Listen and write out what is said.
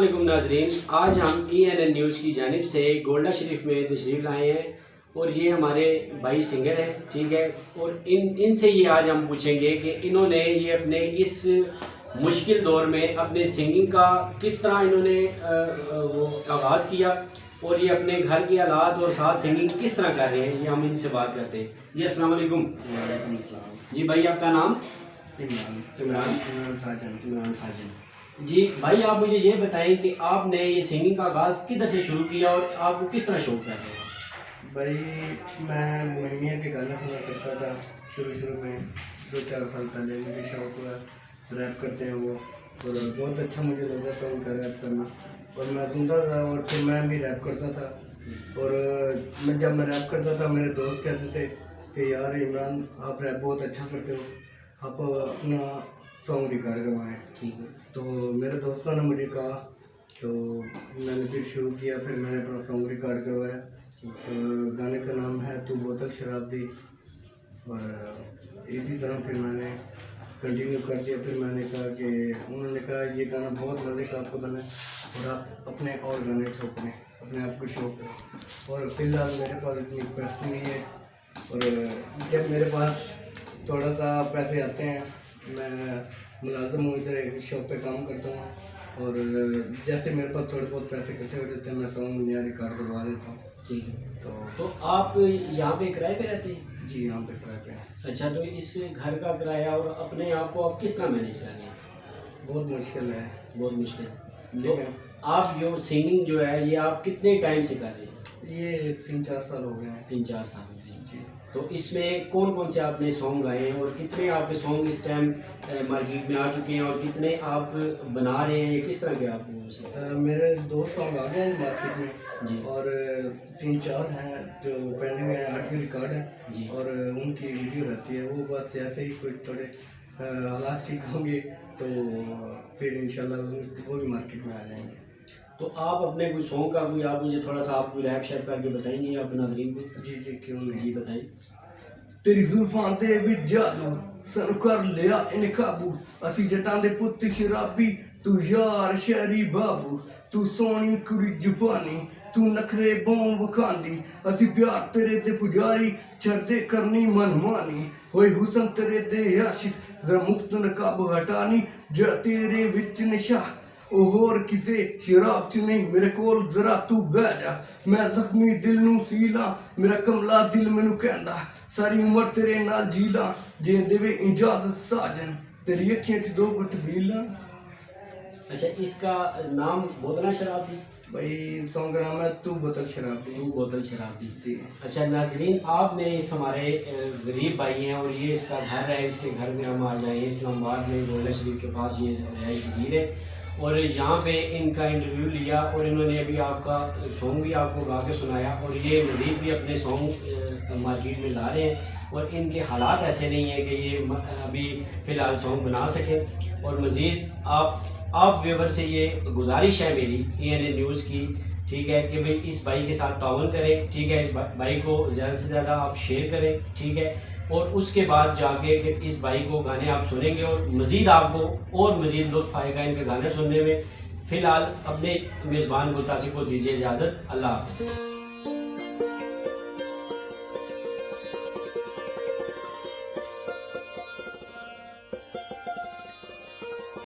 अस्सलामुअलैकुम नाजरीन, आज हम ENN न्यूज़ की जानिब से गोल्डा शरीफ में तशरीफ़ लाए हैं और ये हमारे भाई सिंगर हैं, ठीक है। और इनसे ये आज हम पूछेंगे कि इन्होंने ये अपने इस मुश्किल दौर में अपने सिंगिंग का किस तरह इन्होंने वो आगाज़ किया और ये अपने घर के हालात और साथ सिंगिंग किस तरह कर रहे हैं, ये हम इनसे बात करते हैं। जी अस्सलाम वालेकुम। जी भाई, आपका नाम? इमरान साजन। जी भाई, आप मुझे ये बताएं कि आपने ये सिंगिंग का आगाज़ किधर से शुरू किया और आपको किस तरह शौक पैदा हुआ? भाई मैं मोहनिया के गाने सुना करता था शुरू में 2-4 साल पहले। मुझे शौक हुआ रैप करते हैं वो, और बहुत अच्छा मुझे लगा था उनका रैप करना, और मैं सुनता था और फिर मैं भी रैप करता था। और जब मैं रैप करता था मेरे दोस्त कहते थे कि यार इमरान, आप रैप बहुत अच्छा करते हो, आप अपना सॉन्ग रिकॉर्ड करवाएं। ठीक है। तो मेरे दोस्तों ने मुझे कहा, तो मैंने फिर शुरू किया, फिर मैंने अपना सॉन्ग रिकॉर्ड करवाया। तो गाने का नाम है तू बोतल शराब दी, और इसी तरह फिर मैंने कंटिन्यू कर दिया। फिर मैंने कहा कि उन्होंने कहा ये गाना बहुत मज़े का आपको बना है और आप अपने और गाने छोड़ें, अपने आप को शो करें। और फिलहाल मेरे पास इतनी पैसे नहीं है, और जब मेरे पास थोड़ा सा पैसे आते हैं, मैं मुलाजिम हूँ, इधर एक शॉप पे काम करता हूँ, और जैसे मेरे पास थोड़े बहुत पैसे इकट्ठे हो जाते हैं मैं सॉन्ग नया रिकॉर्ड करवा देता हूँ। ठीक है। तो आप यहाँ पे किराए पे रहते हैं? जी, यहाँ पे किराए पे। अच्छा, तो इस घर का किराया और अपने आप को आप किस तरह मैनेज कर रहे हैं? बहुत मुश्किल है, बहुत मुश्किल। तो लेकिन आप जो सिंगिंग जो है ये आप कितने टाइम से कर रहे हैं? ये 3-4 साल हो गए हैं। 3-4 साल हो गए। जी। तो इसमें कौन कौन से आपने सॉन्ग गाए हैं और कितने आपके सॉन्ग इस टाइम मार्केट में आ चुके हैं और कितने आप बना रहे हैं, किस तरह के आप मेरे 2 सॉन्ग आ गए हैं मार्केट में जी, और 3-4 हैं जो पेंडिंग है, 8 रिकॉर्ड है जी, और उनकी वीडियो रहती है। वो बस जैसे ही कोई थोड़े हालात ठीक होंगे तो फिर इंशाल्लाह वो भी मार्केट में आ जाएंगे। तो आप अपने कोई सॉन्ग का कोई आप मुझे थोड़ा सा आप कोई रैप शैप करके बताएंगे आप नाज़रीन को? जी जी, क्यों नहीं। जी बताएं। तेरी जुल्फां दे विच जादू सन कर लिया इन काबू, असी जटां दे पुत्त शराबी, तू यार शहरी बाबू, तू सोहनी कुड़ी जुबानी, तू नखरे बौं वखांदी, असी प्यार तेरे दे पुजारी, छड़दे करनी मनमानी, होए हुसन तेरे दे आशिक, जरा मुफ्त नकाब हटानी, जरा तेरे विच नशा ओ होर किसे शराब च नहीं, मेरे कोल जरा तू बह जा, मैं जख्मी दिल नू सीला, मेरा कमला दिल मैनू कहंदा सारी उम्र तेरे नाल जीला, जे देवे इजाजत साजन तेरी अखियां च 2 घुट पीला। अच्छा, इसका नाम बोतल शराब दी? भाई सॉन्ग का नाम है तू बोतल शराब दी। तू बोतल शराब दी। जी। अच्छा नाजरीन, आपने इस हमारे गरीब भाई हैं और ये इसका घर है, इसके घर में हम आ जाए इस्लामाबाद में गोल्डा शरीफ के पास ये वजीर है, और यहाँ पे इनका इंटरव्यू लिया और इन्होंने अभी आपका सॉन्ग भी आपको गा के सुनाया, और ये मज़ीद भी अपने सॉन्ग मार्केट में ला रहे हैं, और इनके हालात ऐसे नहीं है कि ये अभी फ़िलहाल सॉन्ग बना सकें। और मज़ीद आप व्यूवर से ये गुजारिश है मेरी ENN न्यूज़ की, ठीक है, कि भाई इस भाई के साथ ताउन करें, ठीक है, इस भाई को ज़्यादा से ज़्यादा आप शेयर करें, ठीक है, और उसके बाद जाके फिर इस भाई को गाने आप सुनेंगे और मज़ीद आपको और मज़ीद लुत्फ़ आएगा इनके गाने सुनने में। फ़िलहाल अपने मेज़बान गुलतासी को दीजिए इजाज़त। अल्लाह हाफ़िज़।